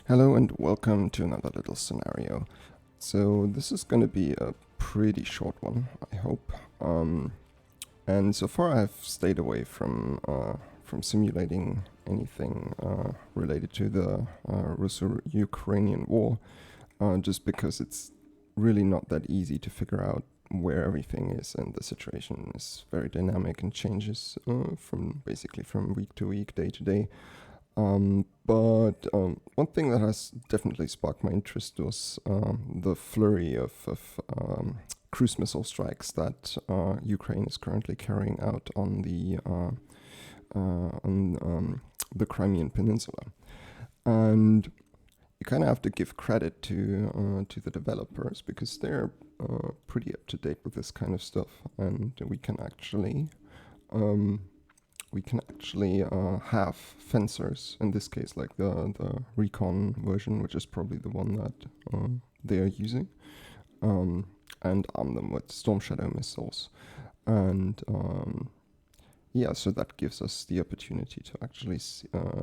Hello and welcome to another little scenario. So this is going to be a pretty short one, I hope. And so far I've stayed away from simulating anything related to the Russo-Ukrainian war, just because it's really not that easy to figure out where everything is, and the situation is very dynamic and changes from week to week, day to day. But one thing that has definitely sparked my interest was the flurry of cruise missile strikes that Ukraine is currently carrying out on the Crimean Peninsula. And you kind of have to give credit to the developers, because they're pretty up to date with this kind of stuff, and we can actually have fencers, in this case like the recon version, which is probably the one that they are using, and arm them with Storm Shadow missiles. And yeah, so that gives us the opportunity to actually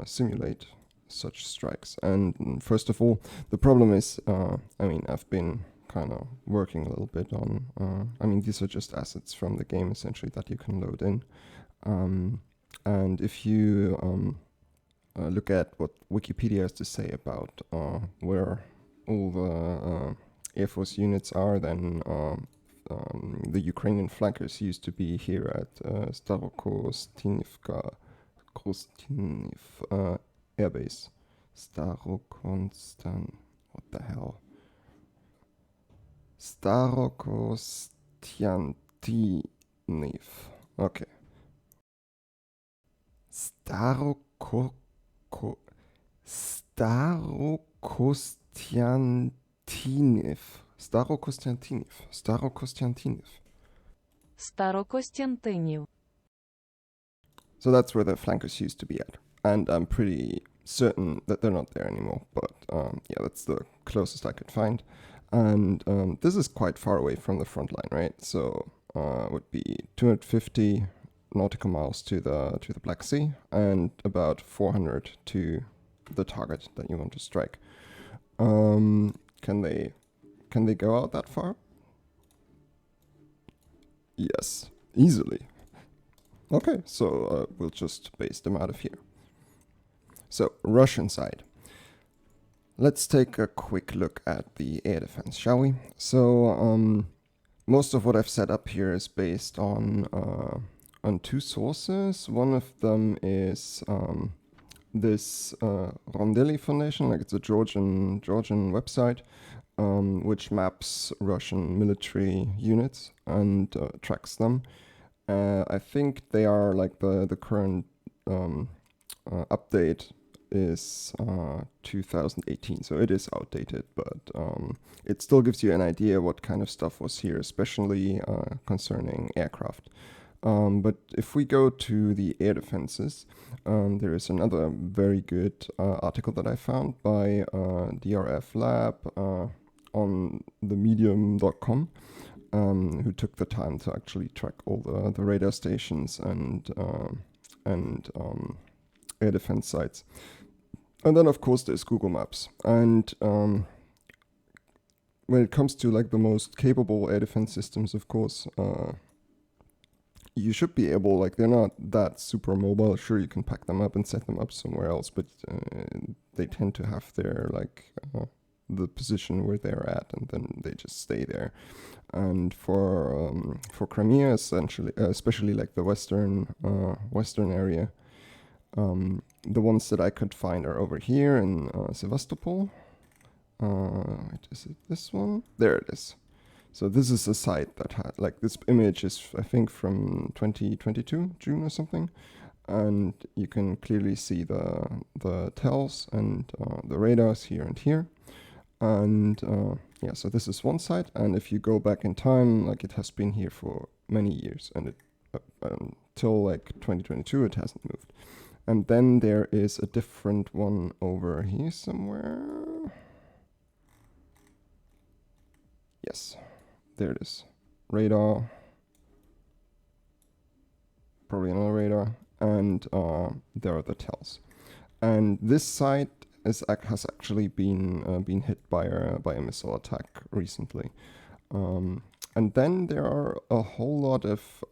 simulate such strikes. And first of all, the problem is, I've been kind of working a little bit on, these are just assets from the game essentially that you can load in. And if you look at what Wikipedia has to say about where all the Air Force units are, then the Ukrainian flankers used to be here at Starokostinivka Air Base. What the hell? Starokostyantiv. Okay. Starokostyantiv. Старокостянтинів. So that's where the flankers used to be at. And I'm pretty certain that they're not there anymore. But yeah, that's the closest I could find. And this is quite far away from the front line, right? So it would be 250 nautical miles to the Black Sea, and about 400 to the target that you want to strike. Can they go out that far? Yes, easily. Okay, so we'll just base them out of here. So Russian side. Let's take a quick look at the air defense, shall we? So most of what I've set up here is based on two sources. One of them is this Rondelli Foundation, like it's a Georgian website, which maps Russian military units and tracks them. I think they are like the current update is 2018, so it is outdated, but it still gives you an idea what kind of stuff was here, especially concerning aircraft. But if we go to the air defenses, there is another very good article that I found by DRF Lab on the medium.com, who took the time to actually track all the radar stations and air defense sites. And then, of course, there's Google Maps. And when it comes to like the most capable air defense systems, of course, you should be able, like, they're not that super mobile. Sure, you can pack them up and set them up somewhere else, but they tend to have their, like, the position where they're at, and then they just stay there. And for Crimea, essentially, especially like the western area, the ones that I could find are over here in Sevastopol. Is it this one? There it is. So this is a site that had, like, this image is, I think, from 2022, June or something. And you can clearly see the tells and the radars here and here. And yeah, so this is one site. And if you go back in time, like, it has been here for many years. And it until like 2022, it hasn't moved. And then there is a different one over here somewhere. Yes. There it is. Radar. Probably another radar. And there are the tells. And this site has actually been hit by a missile attack recently. And then there are a whole lot of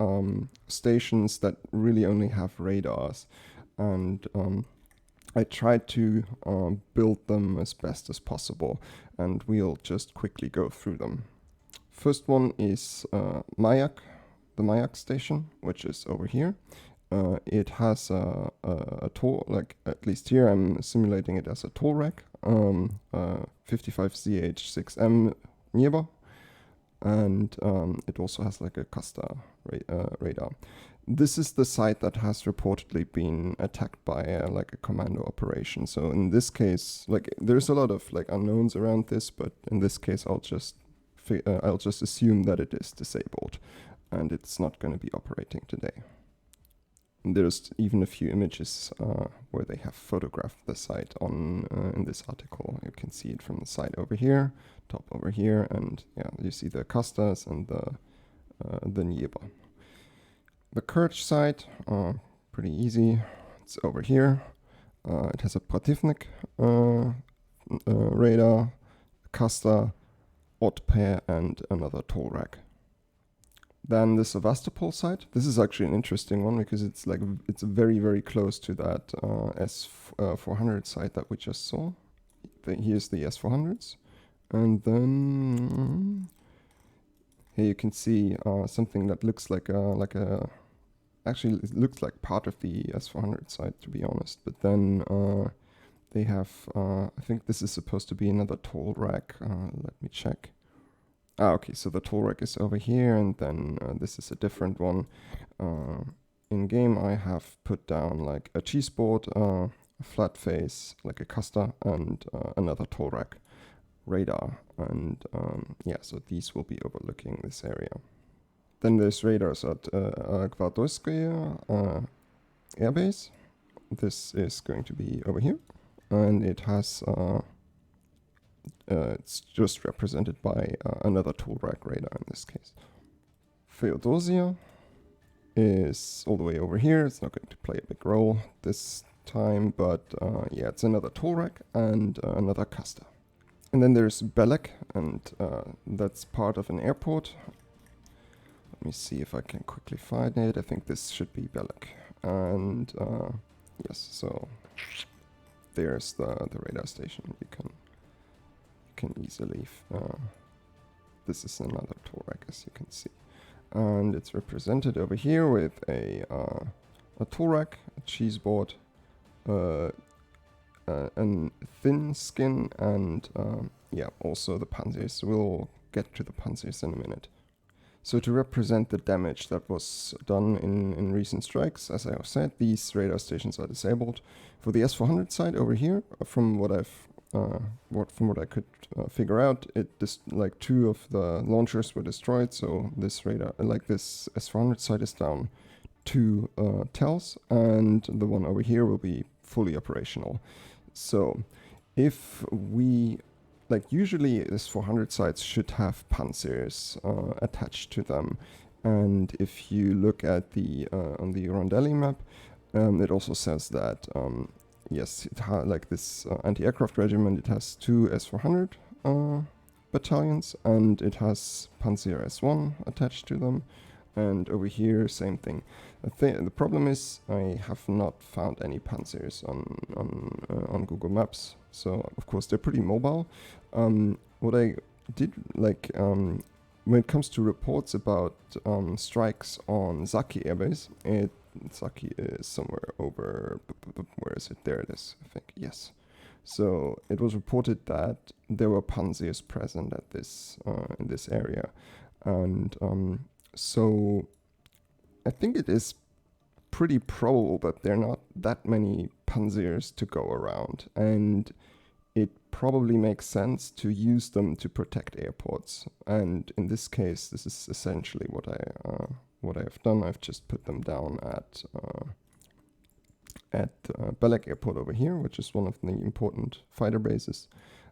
stations that really only have radars, and I tried to build them as best as possible, and we'll just quickly go through them. First one is Mayak, the Mayak station, which is over here. It has a toll, like at least here I'm simulating it as a toll rack, 55CH6M Nebo, and it also has like a Casta radar. This is the site that has reportedly been attacked by like a commando operation. So in this case, like there's a lot of like unknowns around this, but in this case I'll just assume that it is disabled and it's not going to be operating today. And there's even a few images where they have photographed the site on in this article. You can see it from the side over here, top over here, and yeah, you see the Castas and the Nieba. The Kerch site, pretty easy. It's over here. It has a Protivnik radar, Casta, Otpe, and another toll rack. Then the Sevastopol site. This is actually an interesting one because it's very, very close to that S400 site that we just saw. Here's the S400s. And then here you can see something that looks actually it looks like part of the S400 site, to be honest. But then they have, I think this is supposed to be another toll rack. Let me check. Okay, so the toll rack is over here, and then this is a different one. In game, I have put down like a cheese board, a flat face, like a Casta, and another toll rack radar. And yeah, so these will be overlooking this area. Then there's radars at Gvardoyskoye airbase. This is going to be over here, and it has. It's just represented by another tool rack radar in this case. Feodosia is all the way over here. It's not going to play a big role this time, but yeah, it's another tool rack and another Casta. And then there's Belek, and that's part of an airport. Let me see if I can quickly find it. I think this should be Belek. And yes, so there's the radar station. You can easily, this is another toll rack, as you can see, and it's represented over here with a toll rack, a cheese board, a thin skin, and yeah, also the panzers. We'll get to the panzers in a minute. So to represent the damage that was done in recent strikes, as I have said, these radar stations are disabled. For the S400 side over here, from what I could figure out, like 2 of the launchers were destroyed. So this radar, like this S400 site, is down 2 TELs, and the one over here will be fully operational. So if we, like usually S400 sites should have panzers attached to them, and if you look at the on the Rondelli map, it also says that. Yes, like this anti-aircraft regiment, it has 2 S400 battalions, and it has Panzer S1 attached to them. And over here, same thing. The problem is I have not found any panzers on Google Maps. So of course they're pretty mobile. What I did, like when it comes to reports about strikes on Zaki airbase, Zaki is somewhere over, where is it? There it is, I think, yes. So it was reported that there were panzers present at this, in this area. And so I think it is pretty probable that there are not that many panzers to go around. And it probably makes sense to use them to protect airports. And in this case, this is essentially what I have done. I've just put them down at Belek Airport over here, which is one of the important fighter bases,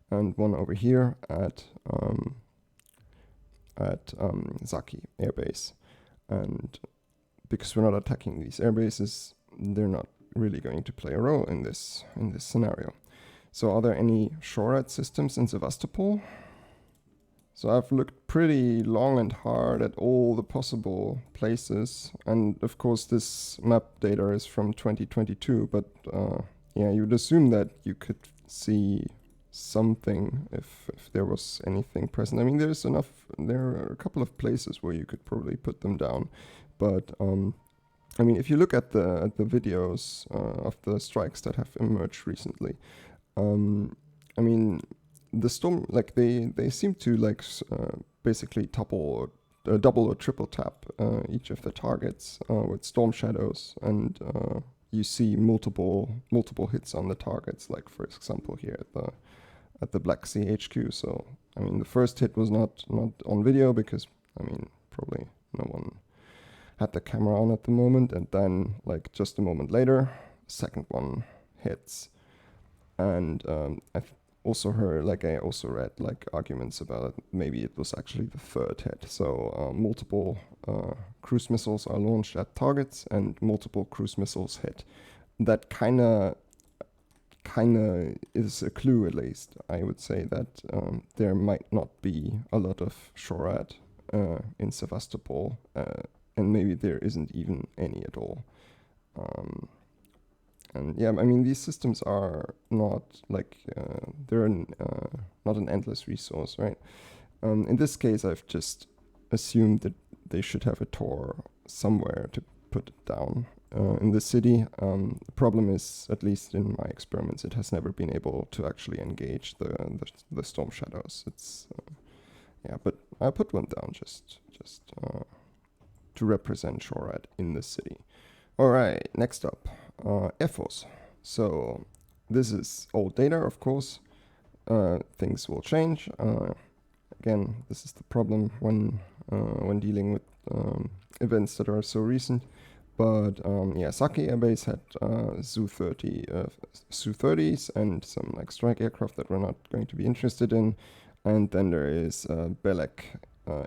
and one over here at Zaki Air Base. And because we're not attacking these air bases, they're not really going to play a role in this scenario. So are there any SHORAD systems in Sevastopol? So I've looked pretty long and hard at all the possible places, and of course this map data is from 2022, but yeah, you'd assume that you could see something if there was anything present. I mean, there are a couple of places where you could probably put them down, but I mean, if you look at the videos of the strikes that have emerged recently, I mean, the storm, like they seem to like basically double or triple tap each of the targets with storm shadows, and you see multiple hits on the targets. Like for example here at the Black Sea HQ. So I mean, the first hit was not on video because I mean probably no one had the camera on at the moment, and then like just a moment later, second one hits, and I also heard, like I also read like arguments about it, maybe it was actually the third hit. So multiple cruise missiles are launched at targets and multiple cruise missiles hit. That kind of is a clue, at least. I would say that there might not be a lot of SHORAD in Sevastopol, and maybe there isn't even any at all. And yeah, I mean, these systems are not like, they're not an endless resource, right? In this case, I've just assumed that they should have a Tor somewhere to put it down in the city. The problem is, at least in my experiments, it has never been able to actually engage the storm shadows. It's, yeah, but I put one down just to represent SHORAD in the city. All right, next up. Air Force. So this is old data, of course. Things will change. Again, this is the problem when dealing with events that are so recent. But yeah, Saki Air Base had Su-30s and some like strike aircraft that we're not going to be interested in. And then there is Belek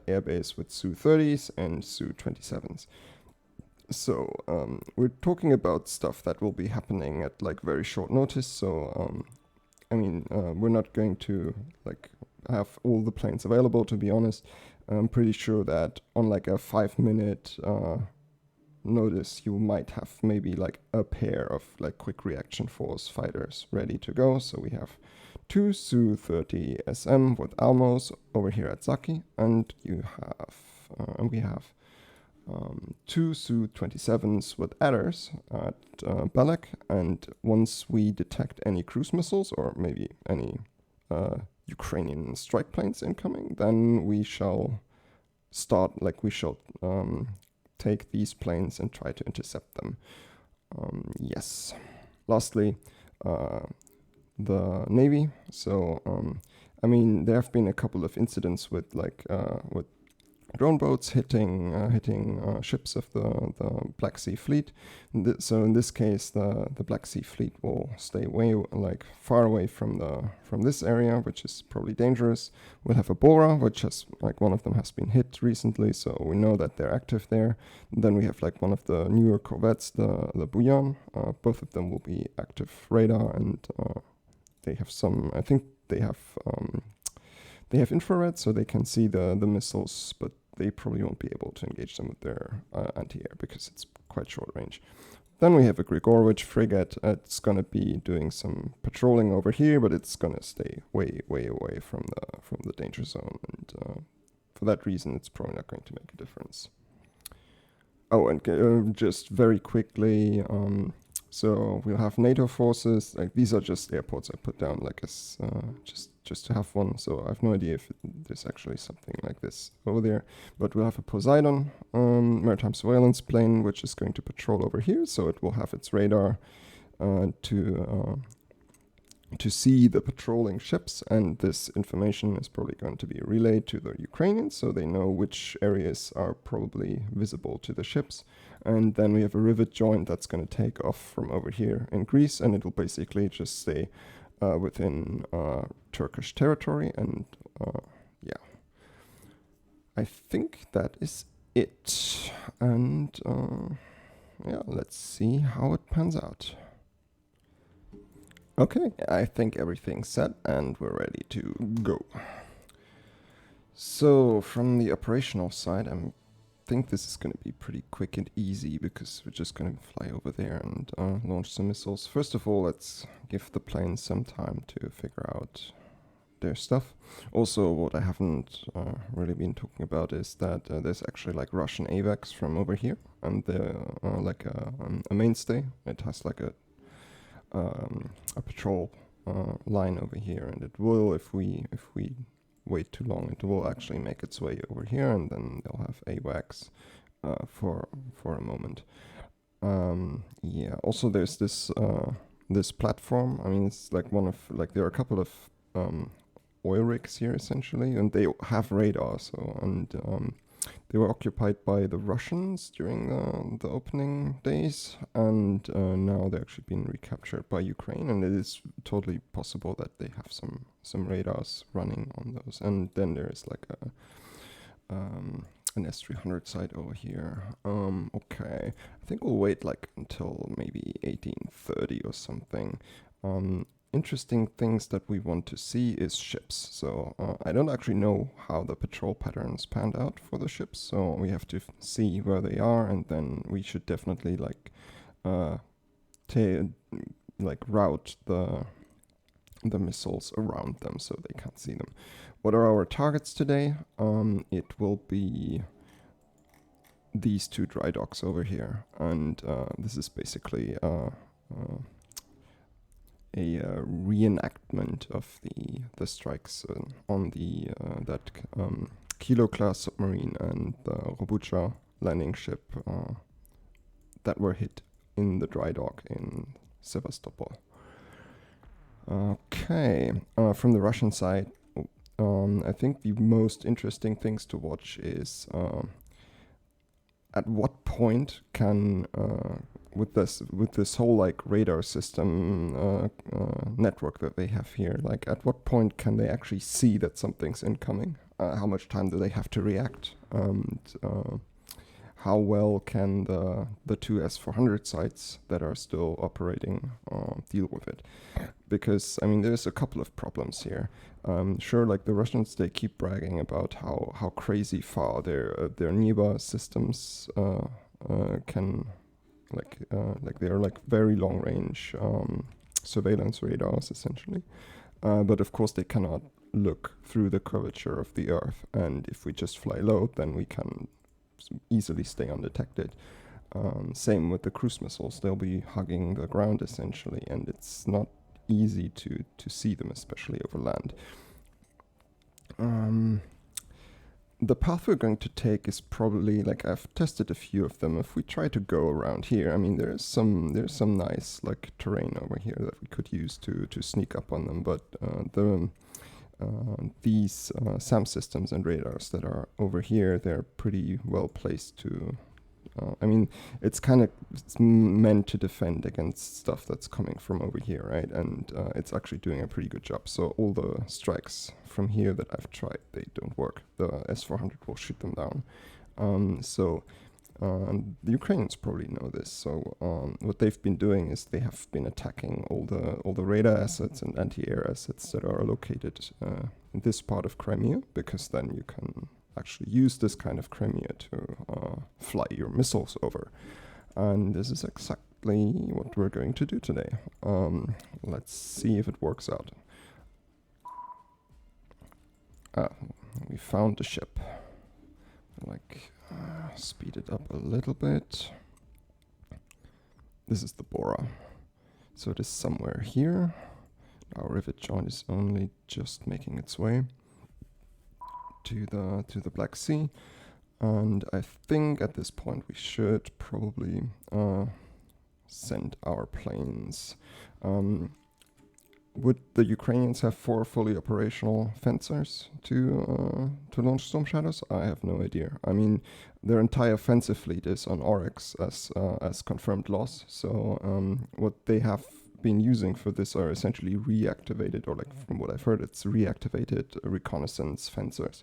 Air Base with Su-30s and Su-27s. So we're talking about stuff that will be happening at like very short notice. So I mean, we're not going to like have all the planes available, to be honest. I'm pretty sure that on like a 5-minute notice, you might have maybe like a pair of like quick reaction force fighters ready to go. So we have 2 Su-30 SM with Almos over here at Saki, and we have 2 Su-27s with adders at Belek, and once we detect any cruise missiles or maybe any Ukrainian strike planes incoming, then we shall take these planes and try to intercept them. Yes. Lastly, the Navy. So I mean, there have been a couple of incidents with with drone boats hitting ships of the Black Sea Fleet. So in this case, the Black Sea Fleet will stay far away from this area, which is probably dangerous. We'll have a Bora, which has like one of them has been hit recently, so we know that they're active there. And then we have like one of the newer corvettes, the Bouillon. Both of them will be active radar, and they have some. I think they have infrared, so they can see the missiles, but they probably won't be able to engage them with their anti-air because it's quite short range. Then we have a Grigorovich frigate. It's going to be doing some patrolling over here, but it's going to stay way away from the danger zone, and for that reason, it's probably not going to make a difference. Oh, and just very quickly, so we'll have NATO forces. Like these are just airports I put down, like as just to have one. So I have no idea if there's actually something like this over there. But we'll have a Poseidon maritime surveillance plane, which is going to patrol over here. So it will have its radar to see the patrolling ships, and this information is probably going to be relayed to the Ukrainians, so they know which areas are probably visible to the ships. And then we have a rivet joint that's going to take off from over here in Greece, and it will basically just stay within Turkish territory. And yeah, I think that is it. And yeah, let's see how it pans out. Okay, I think everything's set and we're ready to go. So from the operational side, I think this is going to be pretty quick and easy because we're just going to fly over there and launch some missiles. First of all, let's give the planes some time to figure out their stuff. Also, what I haven't really been talking about is that there's actually like Russian AVAX from over here, and they're like a mainstay. It has like a patrol line over here, and it will, if we wait too long, it will actually make its way over here, and then they'll have AWACS for a moment. Yeah. Also, there's this platform. I mean, it's like one of there are a couple of oil rigs here essentially, and they have radar. So they were occupied by the Russians during the opening days, and now they're actually being recaptured by Ukraine, and it is totally possible that they have some radars running on those. And then there is like an S-300 site over here. Okay, I think we'll wait like until maybe 1830 or something. Interesting things that we want to see is ships. So I don't actually know how the patrol patterns panned out for the ships, so we have to see where they are, and then we should definitely route the missiles around them so they can't see them. What are our targets today? It will be these two dry docks over here, and this is basically a reenactment of the strikes on the that Kilo class submarine and the Robucha landing ship that were hit in the dry dock in Sevastopol. Okay, from the Russian side, I think the most interesting things to watch is at what point can with this whole like radar system network that they have here, like at what point can they actually see that something's incoming? How much time do they have to react? And how well can the two S-400 sites that are still operating deal with it? Because I mean, there's a couple of problems here. Sure, like the Russians, they keep bragging about how crazy far their Nebo systems can, like they're like very long range surveillance radars essentially. But of course, they cannot look through the curvature of the Earth, and if we just fly low, then we can easily stay undetected. Same with the cruise missiles; they'll be hugging the ground essentially, and it's not easy to see them, especially over land. The path we're going to take is probably, like, I've tested a few of them. If we try to go around here, I mean, there's some nice like terrain over here that we could use to sneak up on them, but these SAM systems and radars that are over here, they're pretty well placed to I mean, it's kind of meant to defend against stuff that's coming from over here, right? And it's actually doing a pretty good job. So all the strikes from here that I've tried, they don't work. The S-400 will shoot them down. The Ukrainians probably know this. So what they've been doing is they have been attacking all the radar assets and anti-air assets that are located in this part of Crimea, because then you can actually use this kind of Crimea to fly your missiles over. And this is exactly what we're going to do today. Let's see if it works out. We found the ship. Speed it up a little bit. This is the Bora. So it is somewhere here. Our rivet joint is only just making its way to the Black Sea, and I think at this point we should probably send our planes. Would the Ukrainians have 4 fully operational Fencers to launch Storm Shadows? I have no idea. I mean, their entire Fencer fleet is on Oryx as confirmed loss. So what they have been using for this are essentially reactivated, or like from what I've heard, it's reactivated reconnaissance Fencers.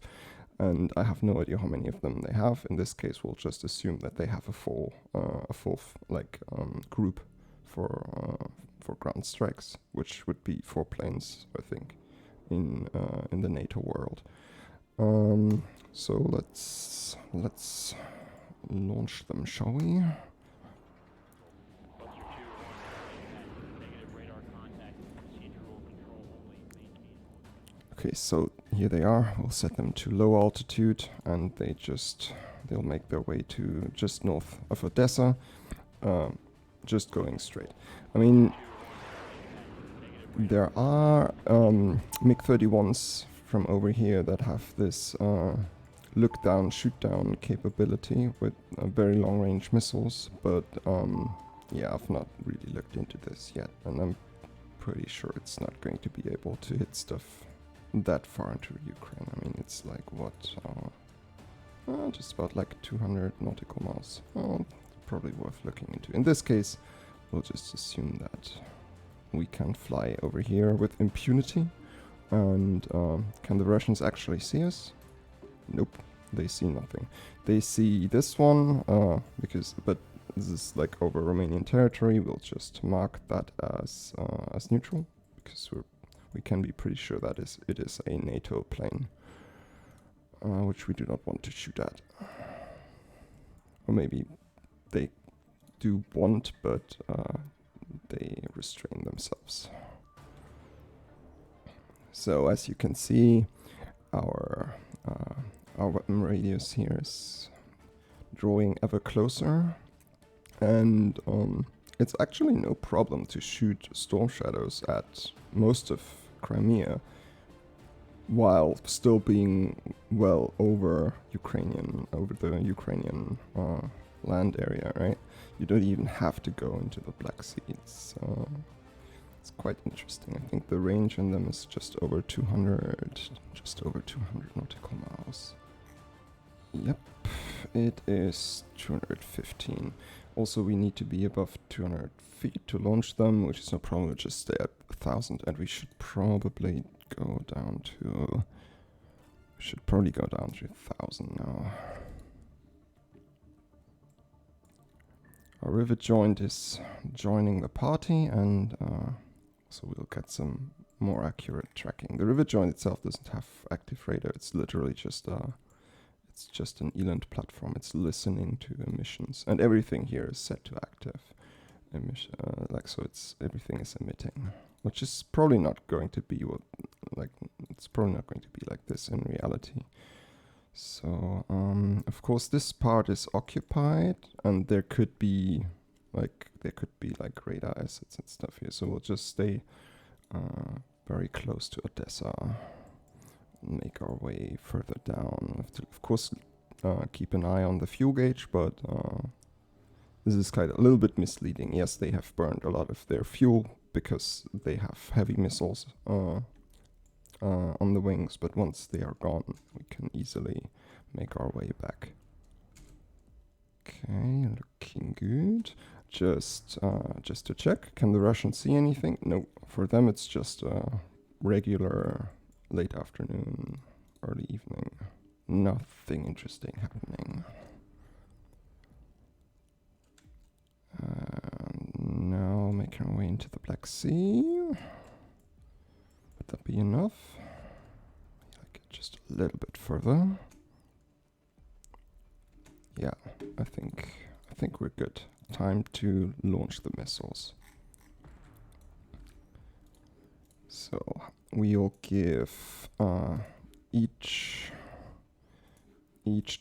And I have no idea how many of them they have. In this case, we'll just assume that they have a full group for ground strikes, which would be 4 planes, I think, in the NATO world. So let's launch them, shall we? Okay, so here they are. We'll set them to low altitude, and they'll make their way to just north of Odessa, just going straight. I mean, there are MiG-31s from over here that have this look down, shoot down capability with very long range missiles, but yeah, I've not really looked into this yet, and I'm pretty sure it's not going to be able to hit stuff that far into Ukraine. I mean, it's like what, just about like 200 nautical miles. Oh, probably worth looking into. In this case, we'll just assume that we can fly over here with impunity. And can the Russians actually see us? Nope, they see nothing. They see this one, but this is like over Romanian territory. We'll just mark that as neutral, because we can be pretty sure that it is a NATO plane, which we do not want to shoot at. Or maybe they do want, but they restrain themselves. So as you can see, our weapon radius here is drawing ever closer, and it's actually no problem to shoot storm shadows at most of Crimea while still being well over the Ukrainian land area, right? You don't even have to go into the Black Sea. It's quite interesting. I think the range on them is just over 200 nautical miles. Yep, it is 215. Also, we need to be above 200 feet to launch them, which is no problem. We'll just stay at 1,000, and we should probably go down to 1,000 now. Our rivet joint is joining the party, and so we'll get some more accurate tracking. The rivet joint itself doesn't have active radar. It's literally just an eland platform. It's listening to emissions, and everything here is set to active emission. Everything is emitting, which is probably not going to be like this in reality. So of course this part is occupied, and there could be like radar assets and stuff here. So we'll just stay very close to Odessa, make our way further down. We have to, of course, keep an eye on the fuel gauge, but this is kind of a little bit misleading. Yes, they have burned a lot of their fuel because they have heavy missiles on the wings, but once they are gone, we can easily make our way back. Okay, looking good. Just to check, can the Russians see anything? No, for them it's just regular late afternoon, early evening. Nothing interesting happening. Now making our way into the Black Sea. Would that be enough? Like just a little bit further. Yeah, I think we're good. Time to launch the missiles. So we'll give each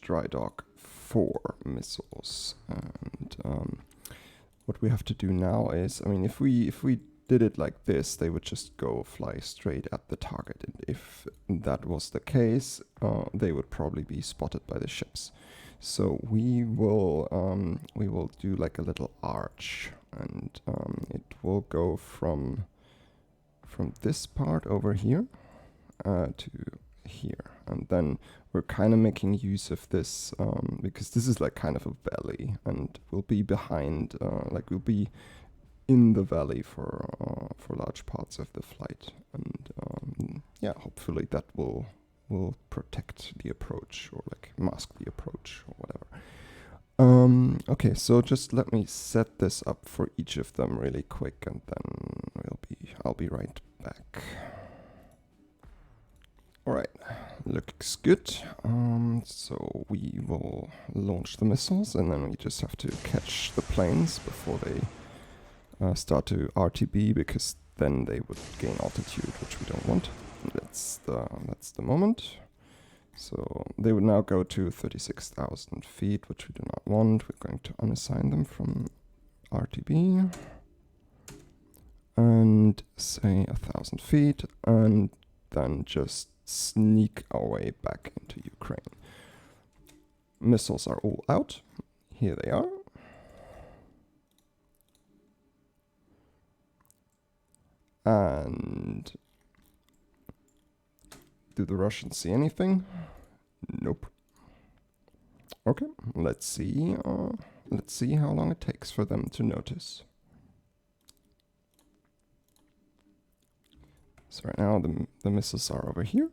dry dock 4 missiles, and what we have to do now is, I mean, if we did it like this, they would just go fly straight at the target. And if that was the case, they would probably be spotted by the ships. So we will do like a little arch, and it will go from this part over here to here, and then we're kind of making use of this because this is like kind of a valley, and we'll be behind, we'll be in the valley for large parts of the flight, and yeah, hopefully that will protect the approach, or like mask the approach or whatever. Okay, so just let me set this up for each of them really quick, and then I'll be right back. All right, looks good. So we will launch the missiles, and then we just have to catch the planes before they start to RTB, because then they would gain altitude, which we don't want. That's the moment. So they would now go to 36,000 feet, which we do not want. We're going to unassign them from RTB and say 1,000 feet, and then just sneak our way back into Ukraine. Missiles are all out. Here they are. And do the Russians see anything? Nope. Okay, let's see how long it takes for them to notice. So right now the missiles are over here,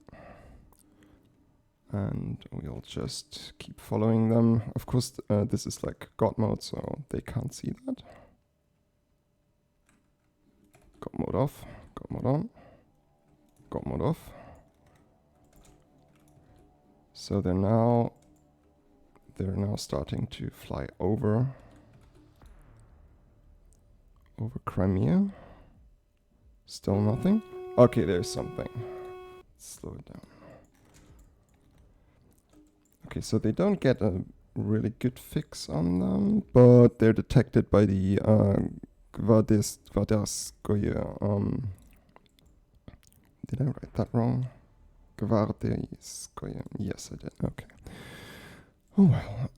and we'll just keep following them. Of course, this is like God mode, so they can't see that. God mode off, God mode on, God mode off. So they're now starting to fly over Crimea. Still nothing. Okay, there's something. Slow it down. Okay, so they don't get a really good fix on them, but they're detected by the Gvarderskoye. Did I write that wrong? Gvarderskoye. Yes, I did. Okay. Oh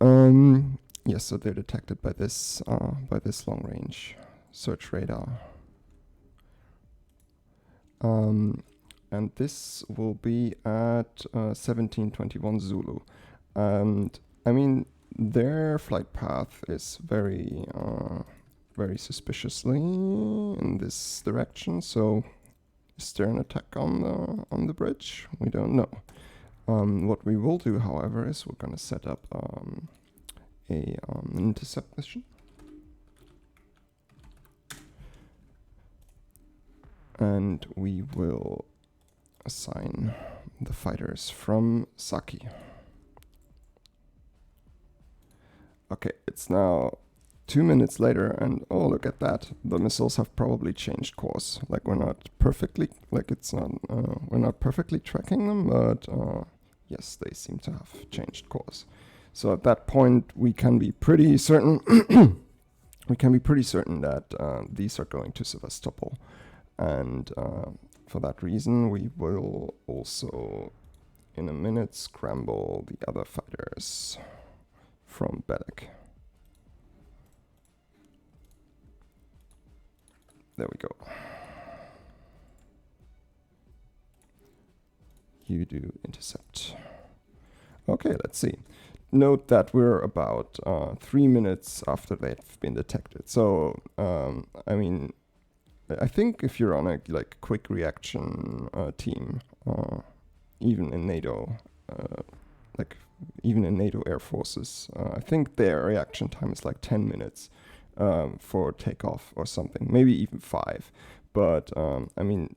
well. Yes, so they're detected by this long-range search radar. And this will be at 1721 Zulu. And I mean, their flight path is very suspiciously in this direction. So is there an attack on the bridge? We don't know. What we will do, however, is we're going to set up an intercept mission. And we will assign the fighters from Saki. Okay, it's now 2 minutes later, and oh, look at that. The missiles have probably changed course. Like we're not perfectly tracking them, but yes, they seem to have changed course. So at that point, we can be pretty certain that these are going to Sevastopol. And for that reason, we will also, in a minute, scramble the other fighters from Belek. There we go. You do intercept. Okay, let's see. Note that we're about 3 minutes after they've been detected. So, I mean, I think if you're on a quick reaction team, even in NATO, even in NATO air forces, I think their reaction time is like 10 minutes for takeoff or something, maybe even 5. But I mean,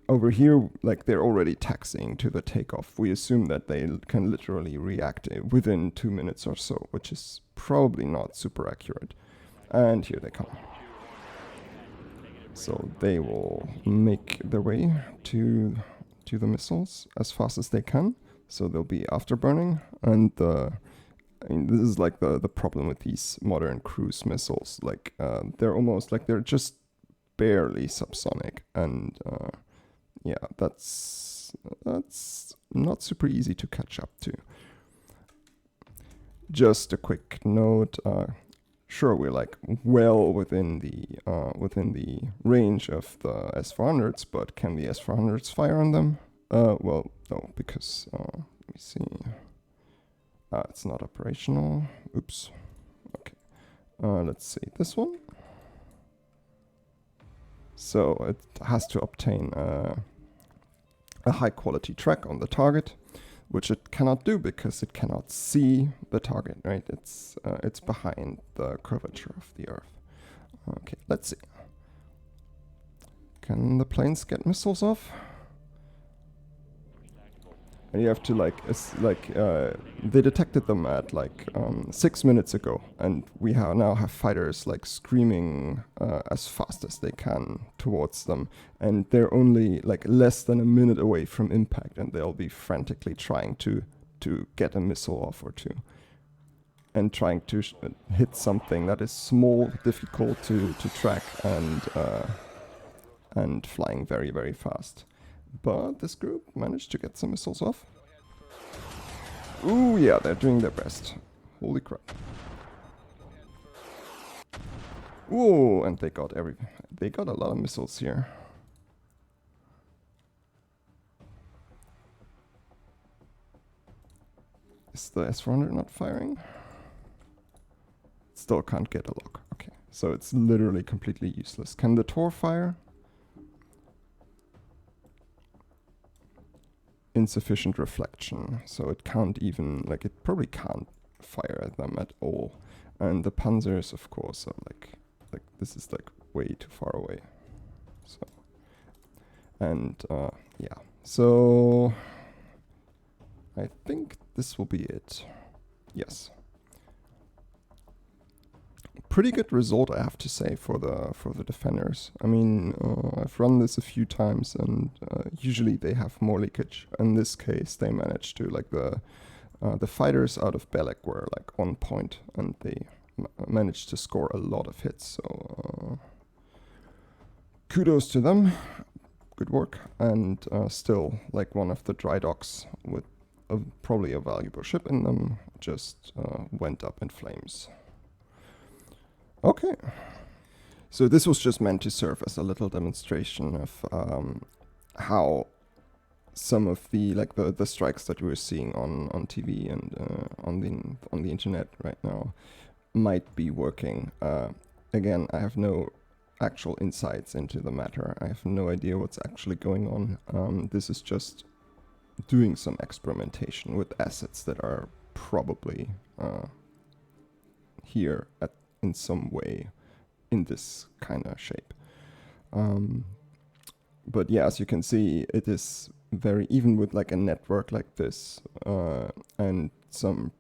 over here, like they're already taxiing to the takeoff. We assume that they can literally react within 2 minutes or so, which is probably not super accurate. And here they come. So they will make their way to the missiles as fast as they can. So they'll be afterburning, and I mean, this is like the problem with these modern cruise missiles. Like they're almost like they're just barely subsonic, and yeah, that's not super easy to catch up to. Just a quick note. Sure, we're like well within the range of the S-400s, but can the S-400s fire on them? Well, no, because let me see. It's not operational. Oops. Okay. Let's see this one. So it has to obtain a high quality track on the target. which it cannot do because it cannot see the target, right? It's behind the curvature of the Earth. Okay, let's see. Can the planes get missiles off? And you have to they detected them at 6 minutes ago, and we now have fighters like screaming as fast as they can towards them, and they're only like less than a minute away from impact, and they'll be frantically trying to get a missile off or two, and trying to hit something that is small, difficult to track, and flying very, very fast. But this group managed to get some missiles off. Ooh, yeah, they're doing their best. Holy crap. Ooh, and they got a lot of missiles here. Is the S-400 not firing? Still can't get a lock. Okay, so it's literally completely useless. Can the Tor fire? Insufficient reflection, so it can't even, it probably can't fire at them at all. And the Panzers, of course, are this is way too far away. So, and yeah, so I think this will be it. Yes. Pretty good result, I have to say, for the defenders. I mean, I've run this a few times, and usually they have more leakage. In this case, they managed to the fighters out of Belek were on point, and they managed to score a lot of hits. So kudos to them, good work. And still, one of the dry docks with probably a valuable ship in them just went up in flames. Okay, so this was just meant to serve as a little demonstration of how some of the strikes that we're seeing on TV and on the internet right now might be working. Again, I have no actual insights into the matter. I have no idea what's actually going on. This is just doing some experimentation with assets that are probably here in some way in this kind of shape. But yeah, as you can see, it is even with a network like this and some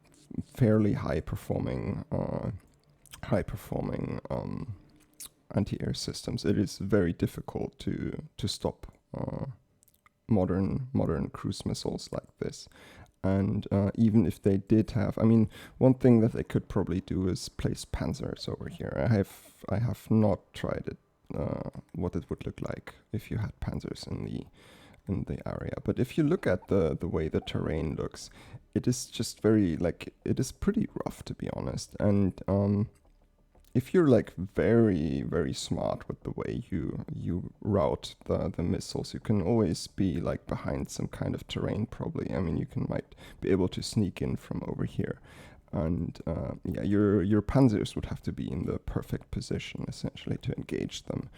fairly high performing anti-air systems, it is very difficult to stop modern cruise missiles like this. And even if they did have, I mean, one thing that they could probably do is place Panzers over here. I have not tried it, what it would look like if you had Panzers in the area. But if you look at the way the terrain looks, it is just very it is pretty rough, to be honest. And if you're very, very smart with the way you route the missiles, you can always be behind some kind of terrain probably. I mean, might be able to sneak in from over here. And yeah, your Panzers would have to be in the perfect position essentially to engage them.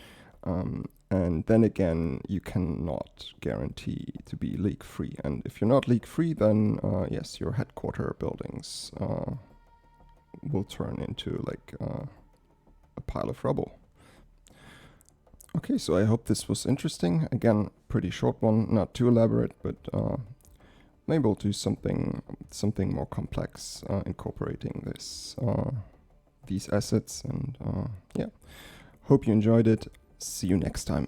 And then again, you cannot guarantee to be leak-free. And if you're not leak-free, then yes, your headquarter buildings will turn into a pile of rubble. Okay, so I hope this was interesting. Again, pretty short one, not too elaborate, but maybe we'll do something more complex, incorporating these assets. And yeah, hope you enjoyed it. See you next time.